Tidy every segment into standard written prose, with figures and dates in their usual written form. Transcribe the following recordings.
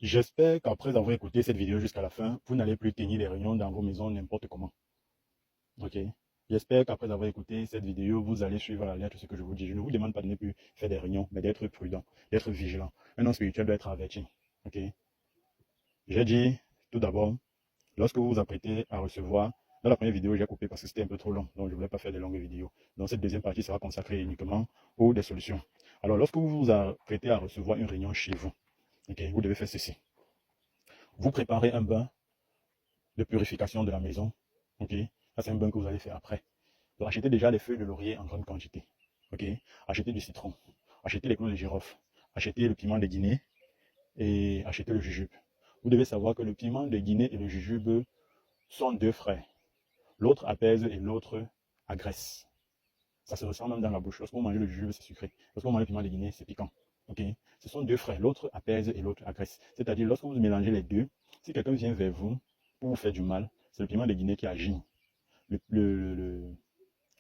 J'espère qu'après avoir écouté cette vidéo jusqu'à la fin, vous n'allez plus tenir des réunions dans vos maisons n'importe comment. Ok? J'espère qu'après avoir écouté cette vidéo, vous allez suivre à la lettre ce que je vous dis. Je ne vous demande pas de ne plus faire des réunions, mais d'être prudent, d'être vigilant. Un homme spirituel doit être averti. Ok? J'ai dit, tout d'abord, lorsque vous vous apprêtez à recevoir, dans la première vidéo, j'ai coupé parce que c'était un peu trop long, donc je ne voulais pas faire de longues vidéos. Donc cette deuxième partie sera consacrée uniquement aux des solutions. Alors, lorsque vous vous apprêtez à recevoir une réunion chez vous, ok, vous devez faire ceci. Vous préparez un bain de purification de la maison. Ok? Ça, c'est un bain que vous allez faire après. Donc, achetez déjà les feuilles de laurier en grande quantité. Ok? Achetez du citron. Achetez les clous de girofle. Achetez le piment de Guinée et achetez le jujube. Vous devez savoir que le piment de Guinée et le jujube sont deux frères. L'autre apaise et l'autre agresse. Ça se ressent même dans la bouche. Lorsque vous mangez le jujube, c'est sucré. Lorsque vous mangez le piment de Guinée, c'est piquant. Ok? Ce sont deux frères. L'autre apaise et l'autre agresse. C'est-à-dire, lorsque vous mélangez les deux, si quelqu'un vient vers vous pour vous faire du mal, c'est le piment de Guinée qui agit. Le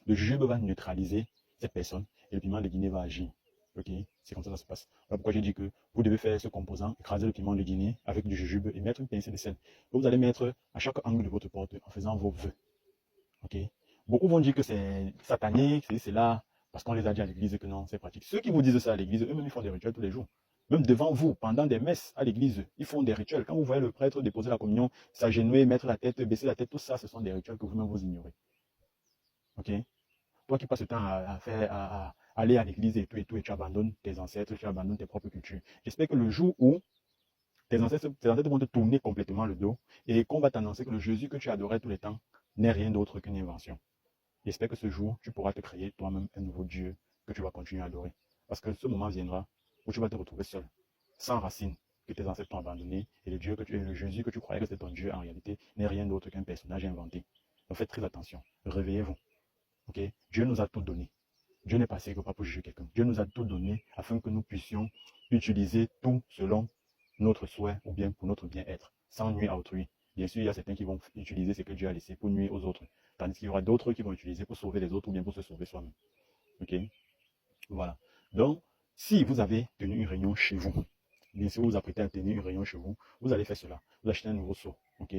jujube va neutraliser cette personne et le piment de Guinée va agir. Ok? C'est comme ça que ça se passe. Voilà pourquoi j'ai dit que vous devez faire ce composant, écraser le piment de Guinée avec du jujube et mettre une pincée de sel. Que vous allez mettre à chaque angle de votre porte en faisant vos vœux. Ok? Beaucoup vont dire que c'est satanique, c'est là, parce qu'on les a dit à l'église que non, c'est pratique. Ceux qui vous disent ça à l'église, eux-mêmes, ils font des rituels tous les jours. Même devant vous, pendant des messes à l'église, ils font des rituels. Quand vous voyez le prêtre déposer la communion, s'agenouiller, mettre la tête, baisser la tête, tout ça, ce sont des rituels que vous-même vous ignorez. Ok? Toi qui passes le temps à aller à l'église et tu abandonnes tes ancêtres, tu abandonnes tes propres cultures. J'espère que le jour où tes ancêtres vont te tourner complètement le dos et qu'on va t'annoncer que le Jésus que tu adorais tout le temps n'est rien d'autre qu'une invention. J'espère que ce jour, tu pourras te créer toi-même un nouveau Dieu que tu vas continuer à adorer. Parce que ce moment viendra où tu vas te retrouver seul, sans racines, que tes ancêtres t'ont abandonné, et le Jésus que tu croyais que c'était ton Dieu en réalité n'est rien d'autre qu'un personnage inventé. Donc faites très attention, réveillez-vous. Ok? Dieu nous a tout donné. Dieu n'est pas sérieux pas pour juger quelqu'un. Dieu nous a tout donné afin que nous puissions utiliser tout selon notre souhait ou bien pour notre bien-être, sans nuire à autrui. Bien sûr, il y a certains qui vont utiliser ce que Dieu a laissé pour nuire aux autres, tandis qu'il y aura d'autres qui vont utiliser pour sauver les autres ou bien pour se sauver soi-même. Ok? Voilà. Donc, si vous avez tenu une réunion chez vous, bien sûr, vous vous apprêtez à tenir une réunion chez vous, vous allez faire cela. Vous achetez un nouveau seau. Ok?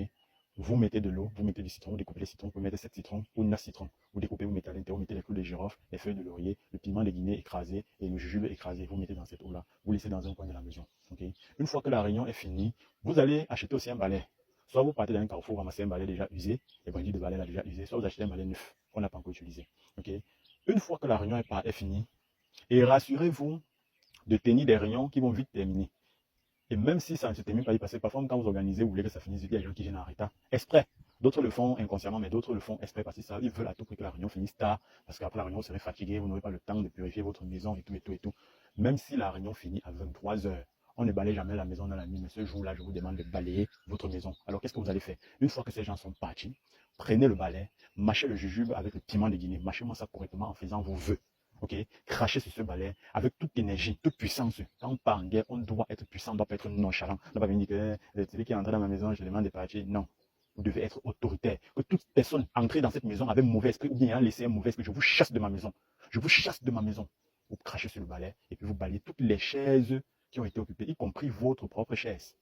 Vous mettez de l'eau, vous mettez du citron, vous découpez les citrons, vous mettez 7 citrons ou 9 citrons. Vous découpez, vous mettez à l'intérieur, vous mettez les clous de girofle, les feuilles de laurier, le piment de Guinée écrasé et le jujube écrasé. Vous mettez dans cette eau-là, vous laissez dans un coin de la maison. Okay? Une fois que la réunion est finie, vous allez acheter aussi un balai. Soit vous partez dans un carrefour, ramasser un balai déjà usé, les bandits de balai là déjà usé, soit vous achetez un balai neuf qu'on n'a pas encore utilisé. Okay? Une fois que la réunion est finie, et rassurez-vous de tenir des réunions qui vont vite terminer. Et même si ça ne se termine pas, parce que parfois, quand vous organisez, vous voulez que ça finisse vite, il y a des gens qui viennent en retard, exprès. D'autres le font inconsciemment, mais d'autres le font exprès parce qu'ils veulent à tout prix que la réunion finisse tard, parce qu'après la réunion, vous serez fatigué, vous n'aurez pas le temps de purifier votre maison et tout, et tout, et tout. Même si la réunion finit à 23 heures, on ne balaye jamais la maison dans la nuit, mais ce jour-là, je vous demande de balayer votre maison. Alors, qu'est-ce que vous allez faire? Une fois que ces gens sont partis, prenez le balai, mâchez le jujube avec le piment de Guinée, mâchez-moi ça correctement en faisant vos vœux. Ok, crachez sur ce balai avec toute énergie, toute puissance. Quand on part en guerre, on doit être puissant, on ne doit pas être nonchalant. On ne doit pas venir dire que celui qui est entré dans ma maison, je demande de partir. Non. Vous devez être autoritaire. Que toute personne entrée dans cette maison avec mauvais esprit ou bien ayant laissé un mauvais esprit, je vous chasse de ma maison. Je vous chasse de ma maison. Vous crachez sur le balai et puis vous balayez toutes les chaises qui ont été occupées, y compris votre propre chaise,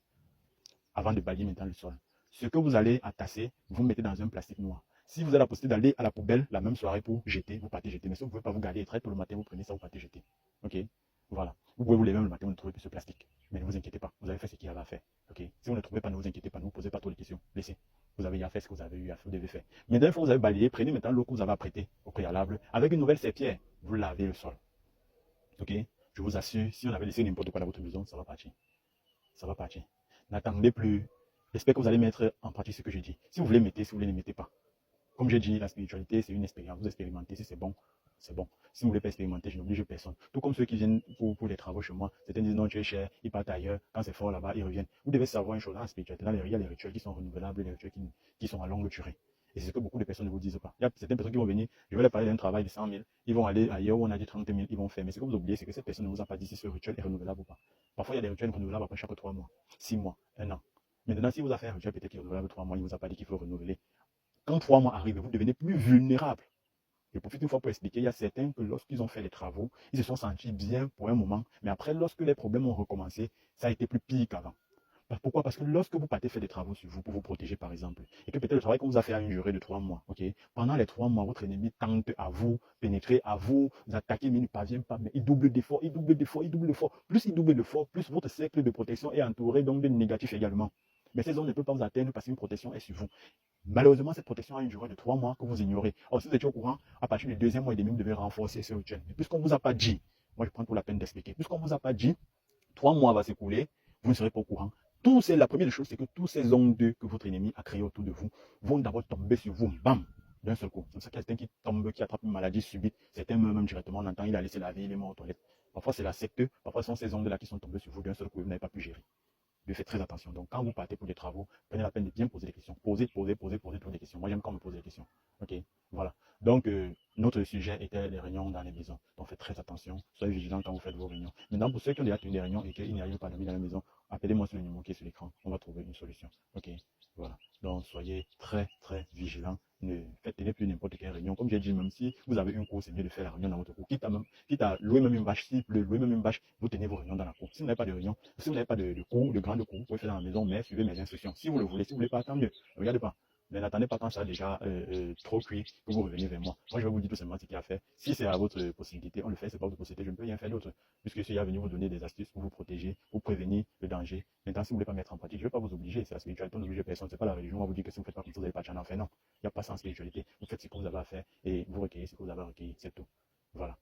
avant de balayer maintenant le sol. Ce que vous allez attasser, vous mettez dans un plastique noir. Si vous avez la possibilité d'aller à la poubelle la même soirée pour jeter, vous partez jeter. Mais si vous ne pouvez pas vous garder très tôt le matin, vous prenez ça, vous partez jeter. Ok? Voilà. Vous pouvez vous lever le matin, vous ne trouvez plus ce plastique. Mais ne vous inquiétez pas, vous avez fait ce qu'il y avait à faire. Ok? Si vous ne trouvez pas, ne vous inquiétez pas, ne vous posez pas trop de questions. Laissez. Vous avez déjà fait ce que vous avez eu à faire, vous devez faire. Mais une fois que vous avez balayé, prenez maintenant l'eau que vous avez apprêtée au préalable avec une nouvelle serpillère. Vous lavez le sol. Ok? Je vous assure, si on avait laissé n'importe quoi dans votre maison, ça va partir. Ça va partir. N'attendez plus. J'espère que vous allez mettre en pratique ce que je dis. Si vous voulez, mettez. Si vous voulez, ne mettez pas. Comme j'ai dit, la spiritualité, c'est une expérience. Vous expérimentez. Si c'est bon, c'est bon. Si vous ne voulez pas expérimenter, je n'oblige personne. Tout comme ceux qui viennent pour les travaux chez moi. Certains disent non, tu es cher, ils partent ailleurs. Quand c'est fort là-bas, ils reviennent. Vous devez savoir une chose. Dans la spiritualité, il y a les rituels qui sont renouvelables, les rituels qui sont à longue durée. Et c'est ce que beaucoup de personnes ne vous disent pas. Il y a certaines personnes qui vont venir, je vais leur parler d'un travail de 100 000, ils vont aller ailleurs où on a dit 30 000, ils vont faire. Mais ce que vous oubliez, c'est que cette personne ne vous a pas dit si ce rituel est renouvelable ou pas. Parfois, il y a des rituels renouvelables après chaque 3 mois, 6 mois, 1 an. Maintenant, si vous avez fait un rituel peut-être qui est renouvelable 3 mois, il ne vous a pas dit qu'il faut renouveler. Quand 3 mois arrivent, vous devenez plus vulnérable. Je profite une fois pour expliquer, il y a certains que lorsqu'ils ont fait les travaux, ils se sont sentis bien pour un moment, mais après, lorsque les problèmes ont recommencé, ça a été plus pire qu'avant. Parce que lorsque vous partez faire des travaux sur vous pour vous protéger, par exemple, et que peut-être le travail qu'on vous a fait à une durée de 3 mois, ok, pendant les 3 mois, votre ennemi tente à vous pénétrer, à vous attaquer, mais il ne parvient pas, mais il double d'efforts, il double d'efforts, il double d'efforts. Plus il double d'efforts, plus votre cercle de protection est entouré donc de négatifs également. Mais ces zones ne peuvent pas vous atteindre parce qu'une protection est sur vous. Malheureusement, cette protection a une durée de 3 mois que vous ignorez. Or, si vous étiez au courant, à partir du deuxième mois et demi, vous devez renforcer ce rituel. Mais puisqu'on ne vous a pas dit, moi je prends pour la peine d'expliquer, puisqu'on ne vous a pas dit, 3 mois va s'écouler, vous ne serez pas au courant. La première chose, c'est que tous ces ondes que votre ennemi a créés autour de vous vont d'abord tomber sur vous, bam, d'un seul coup. C'est pour ça qu'il y a quelqu'un qui tombe, qui attrape une maladie subite. Certains même directement, on entend, il a laissé la vie, il est mort aux toilettes. Parfois, c'est la secte, parfois, ce sont ces ondes-là qui sont tombées sur vous d'un seul coup et vous n'avez pas pu gérer. Mais faites très attention. Donc, quand vous partez pour des travaux, prenez la peine de bien poser des questions. Posez toujours des questions. Moi, j'aime quand on me pose des questions. Ok, voilà. Donc, notre sujet était les réunions dans les maisons. Donc, faites très attention. Soyez vigilants quand vous faites vos réunions. Maintenant, pour ceux qui ont déjà tenu des réunions et qu'ils n'y arrivent pas à dormir dans la maison, appelez-moi sur le numéro qui est sur l'écran. On va trouver une solution. Ok, voilà. Donc, soyez très, très vigilants. Ne tenez plus n'importe quelle réunion. Comme j'ai dit, même si vous avez une cour, c'est mieux de faire la réunion dans votre cour. Quitte à louer même une vache, si vous louez même une vache, vous tenez vos réunions dans la cour. Si vous n'avez pas de réunion, si vous n'avez pas de cours, de grande cours, vous pouvez faire dans la maison, mais suivez mes instructions. Si vous le voulez, si vous ne voulez pas, tant mieux. Ne regardez pas. Mais n'attendez pas quand ça a déjà trop cuit que vous revenez vers moi. Moi, je vais vous dire tout simplement ce qu'il y a à faire. Si c'est à votre possibilité, on le fait, c'est pas votre possibilité, je ne peux rien faire d'autre. Puisque je suis à venir vous donner des astuces pour vous protéger, pour prévenir le danger. Maintenant, si vous ne voulez pas mettre en pratique, je ne vais pas vous obliger. C'est la spiritualité, on n'oblige personne. C'est pas la religion. On va vous dire que si vous ne faites pas comme ça, vous n'avez pas de chance en faire. Non. Il n'y a pas ça en spiritualité. Vous faites ce que vous avez à faire et vous recueillez ce que vous avez à recueillir. C'est tout. Voilà.